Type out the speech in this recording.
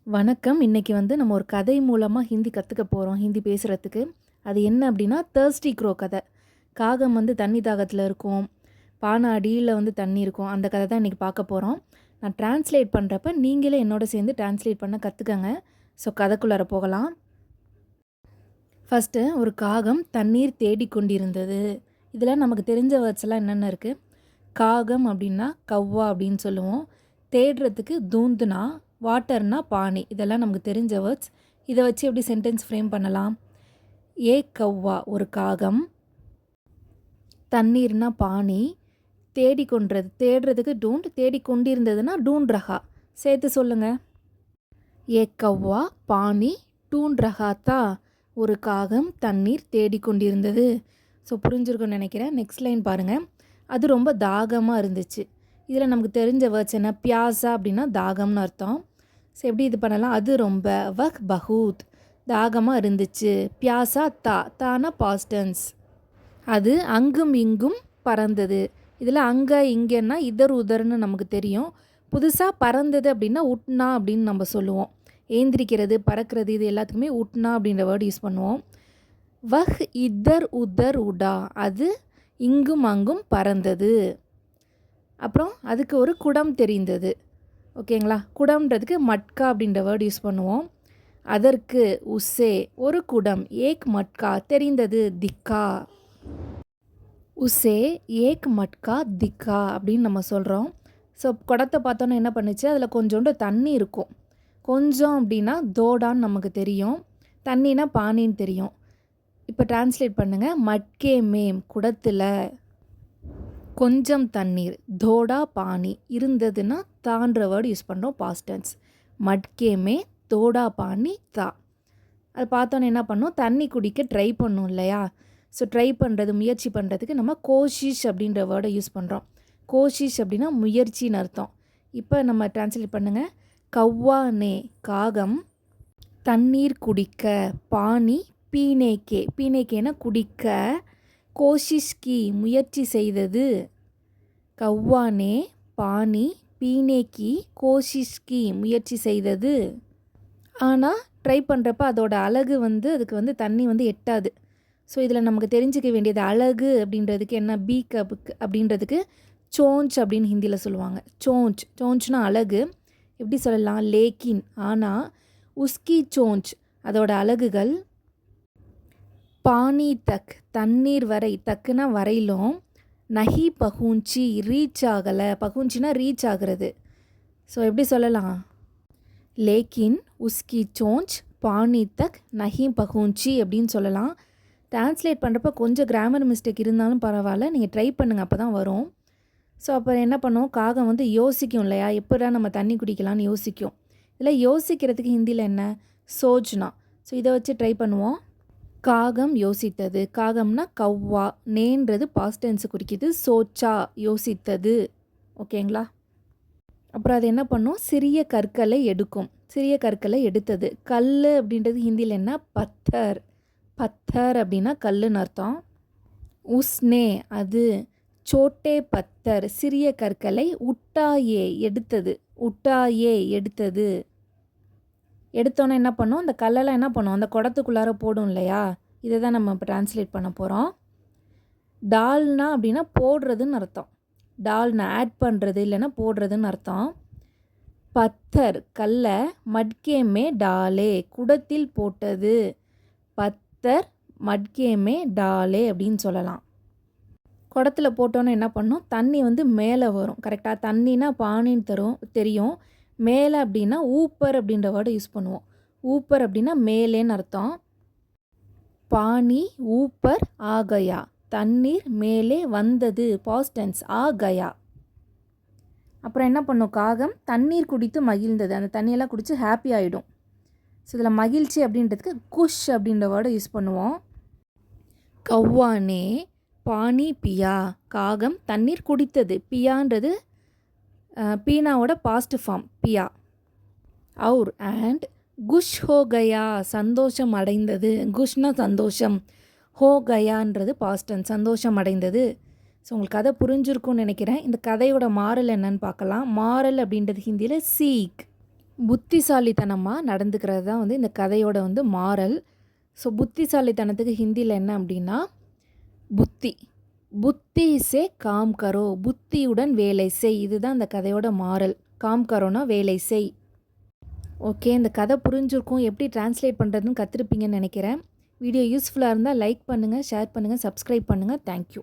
வணக்கம். இன்னைக்கு நம்ம ஒரு கதை மூலமா ஹிந்தி கத்துக்க போறோம். ஹிந்தி பேசுறதுக்கு. அது என்ன அப்படின்னா, தர்ஸ்டி க்ரோ கதை. காகம் தண்ணி தாகத்துல இருக்கும். பானை அடியில தண்ணி இருக்கும். அந்த கதை தான் இன்னைக்கு பார்க்க போறோம். நான் ட்ரான்ஸ்லேட் பண்றப்ப நீங்களே என்னோட சேர்ந்து ட்ரான்ஸ்லேட் பண்ண கத்துக்கங்க. ஸோ கதைக்குள்ளார போகலாம். ஃபர்ஸ்ட்டு ஒரு காகம் தண்ணீர் தேடிக் கொண்டிருந்தது. இதில் நமக்கு தெரிஞ்ச வேர்ட்ஸ் எல்லாம் என்னென்ன இருக்குது? காகம் அப்படின்னா கவ்வா அப்படின்னு சொல்லுவோம். தேடுறதுக்கு தூந்துனா, வாட்டர்னா பானி. இதெல்லாம் நமக்கு தெரிஞ்ச வேர்ட்ஸ். இதை வச்சு எப்படி சென்டென்ஸ் ஃப்ரேம் பண்ணலாம்? ஏ கவ்வா ஒரு காகம், தண்ணீர்னா பானி, தேடுறதுக்கு டூண்ட், தேடிக்கொண்டிருந்ததுன்னா டூண்ட் ரஹா. சேர்த்து சொல்லுங்க. ஏ கவ்வா பானி டூண்ட் ரஹா தா. ஒரு காகம் தண்ணீர் தேடிக்கொண்டிருந்தது. ஸோ புரிஞ்சிருக்குன்னு நினைக்கிறேன். நெக்ஸ்ட் லைன் பாருங்கள். அது ரொம்ப தாகமாக இருந்துச்சு. இதில் நமக்கு தெரிஞ்ச வேர்ட்ஸ் என்ன? பியாசா அப்படின்னா தாகம்னு அர்த்தம். ஸோ எப்படி இது பண்ணலாம்? அது ரொம்ப வஹ் பஹூத் தாகமாக இருந்துச்சு. பியாசா தா, தானா பாஸ்டன்ஸ். அது அங்கும் இங்கும் பறந்தது. இதில் அங்கே இங்கேன்னா இதர் உதர்னு நமக்கு தெரியும். புதுசாக பறந்தது அப்படின்னா உட்னா அப்படின்னு நம்ம சொல்லுவோம். ஏந்திரிக்கிறது, பறக்கிறது, இது எல்லாத்துக்குமே உட்னா அப்படின்ற வேர்டு யூஸ் பண்ணுவோம். வஹ் இதர் உதர் உடா, அது இங்கும் அங்கும் பறந்தது. அப்புறம் அதுக்கு ஒரு குடம் தெரிந்தது. ஓகேங்களா? குடம்ன்றதுக்கு மட்கா அப்படின்ற வேர்டு யூஸ் பண்ணுவோம். அதற்கு உஸ்ஸே ஒரு குடம், ஏக் மட்கா தெரிந்தது, திக்கா. உஸ்ஸே ஏக் மட்கா திக்கா அப்படின்னு நம்ம சொல்கிறோம். ஸோ குடத்தை பார்த்தோன்னே என்ன பண்ணுச்சு? அதில் கொஞ்சோண்டு தண்ணி இருக்கும். கொஞ்சம் அப்படின்னா தோடான்னு நமக்கு தெரியும். தண்ணினா பானின்னு தெரியும். இப்போ டிரான்ஸ்லேட் பண்ணுங்கள். மட்கே மேம் குடத்தில் கொஞ்சம் தண்ணீர், தோடா பானி இருந்ததுன்னா தான்ற வேர்டு யூஸ் பண்ணுறோம், பாஸ்டன்ஸ். மட்கேமே தோடா பானி தா. அது பார்த்தோன்னே என்ன பண்ணோம்? தண்ணி குடிக்க ட்ரை பண்ணோம் இல்லையா? ஸோ ட்ரை பண்ணுறது, முயற்சி பண்ணுறதுக்கு நம்ம கோஷிஷ் அப்படின்ற வேர்டை யூஸ் பண்ணுறோம். கோஷிஷ் அப்படின்னா முயற்சின்னு அர்த்தம். இப்போ நம்ம டிரான்ஸ்லேட் பண்ணுங்கள். கவ்வானே காகம் தண்ணீர் குடிக்க, பானி பீனேக்கே, பீனேக்கேனா குடிக்க, கோஷிஷ்கி முயற்சி செய்தது. கவ்வானே பானி பீனேக்கி கோஷிஷ்கி முயற்சி செய்தது. ஆனால் ட்ரை பண்ணுறப்ப அதோட அழகு அதுக்கு தண்ணி எட்டாது. ஸோ இதில் நமக்கு தெரிஞ்சிக்க வேண்டியது அழகு அப்படின்றதுக்கு என்ன? பீ கப்புக்கு அப்படின்றதுக்கு சோஞ்ச் அப்படின்னு ஹிந்தியில் சொல்லுவாங்க. சோஞ்ச், சோஞ்ச்னா அழகு. எப்படி சொல்லலாம்? லேக்கின், ஆனால் உஸ்கி சோஞ்ச் அதோட அழகுகள், பானி தக் தண்ணீர் வரை, தக்குனா வரையிலும், நஹி பகுஞ்சி ரீச் ஆகலை, பகுஞ்சினா ரீச் ஆகிறது. ஸோ எப்படி சொல்லலாம்? லேக்கின் உஸ்கி சோஞ்ச் பானி தக் நஹி பகுஞ்சி அப்படின்னு சொல்லலாம். டிரான்ஸ்லேட் பண்ணுறப்ப கொஞ்சம் கிராமர் மிஸ்டேக் இருந்தாலும் பரவாயில்ல, நீங்கள் ட்ரை பண்ணுங்கள், அப்போ தான் வரும். ஸோ அப்போ என்ன பண்ணும்? காகம் யோசிக்கும் இல்லையா? எப்படா நம்ம தண்ணி குடிக்கலான்னு யோசிக்கும். இதில் யோசிக்கிறதுக்கு ஹிந்தியில் என்ன? சோஜ்னா. ஸோ இதை வச்சு ட்ரை பண்ணுவோம். காகம் யோசித்தது. காகம்னா கவ்வா, நேன்றது பாஸ்டென்ஸு குறிக்குது. சோச்சா யோசித்தது. ஓகேங்களா? அப்புறம் அது என்ன பண்ணும்? சிறிய கற்களை எடுக்கும். சிறிய கற்களை எடுத்தது. கல் அப்படின்றது ஹிந்தியில் என்ன? பத்தர். பத்தர் அப்படின்னா கல்லுன்னு அர்த்தம். உஸ்னே அது, சோட்டே பத்தர் சிறிய கற்களை, உட்டாயே எடுத்தது. உட்டாயே எடுத்தது. எடுத்தோன்னே என்ன பண்ணும்? அந்த கல்லெல்லாம் என்ன பண்ணும்? அந்த குடத்துக்குள்ளார போடும் இல்லையா? இதை தான் நம்ம இப்போ ட்ரான்ஸ்லேட் பண்ண போகிறோம். டால்னா அப்படின்னா போடுறதுன்னு அர்த்தம். டால்னா ஆட் பண்ணுறது, இல்லைன்னா போடுறதுன்னு அர்த்தம். பத்தர் கல்லை, மட்கேமே டாலே குடத்தில் போட்டது. பத்தர் மட்கேமே டாலே அப்படின்னு சொல்லலாம். குடத்தில் போட்டோன்னே என்ன பண்ணும்? தண்ணி மேலே வரும். கரெக்டாக? தண்ணினா பானின்னு தெரியும். மேலே அப்படின்னா ஊப்பர் அப்படின்ற வேர்டை யூஸ் பண்ணுவோம். ஊப்பர் அப்படின்னா மேலேன்னு அர்த்தம். பானி ஊப்பர் ஆகயா, தண்ணீர் மேலே வந்தது, பாஸ்டென்ஸ் ஆகயா. அப்புறம் என்ன பண்ணும்? காகம் தண்ணீர் குடித்து மகிழ்ந்தது. அந்த தண்ணியெல்லாம் குடித்து ஹாப்பி ஆகிடும். ஸோ இதில் மகிழ்ச்சி அப்படின்றதுக்கு குஷ் அப்படின்ற வேர்டை யூஸ் பண்ணுவோம். கவ்வானே பானி பியா, காகம் தண்ணீர் குடித்தது. பியான்றது பீனாவோட பாஸ்ட் ஃபார்ம், பியா. அவுர் அண்ட் குஷ் ஹோ கயா சந்தோஷம் அடைந்தது. குஷ்னா சந்தோஷம், ஹோ கயான்றது பாஸ்டன் சந்தோஷம் அடைந்தது. ஸோ உங்களுக்கு கதை புரிஞ்சிருக்கும்னு நினைக்கிறேன். இந்த கதையோட மாரல் என்னன்னு பார்க்கலாம். மாரல் அப்படின்றது ஹிந்தியில் சீக், புத்திசாலித்தனமாக நடந்துக்கிறது தான் வந்து இந்த கதையோட வந்து மாரல். ஸோ புத்திசாலித்தனத்துக்கு ஹிந்தியில் என்ன அப்படின்னா புத்தி. புத்தி சே காம் கரோ, புத்தியுடன் வேலை செய். இதுதான் இந்த கதையோட மாரல். காம் கரோனா வேலை செய். ஓகே, இந்த கதை புரிஞ்சிருக்கும். எப்படி டிரான்ஸ்லேட் பண்ணுறதுன்னு கற்றுருப்பீங்கன்னு நினைக்கிறேன். வீடியோ யூஸ்ஃபுல்லாக இருந்தால் லைக் பண்ணுங்கள், ஷேர் பண்ணுங்கள், சப்ஸ்கிரைப் பண்ணுங்கள். தேங்க்யூ.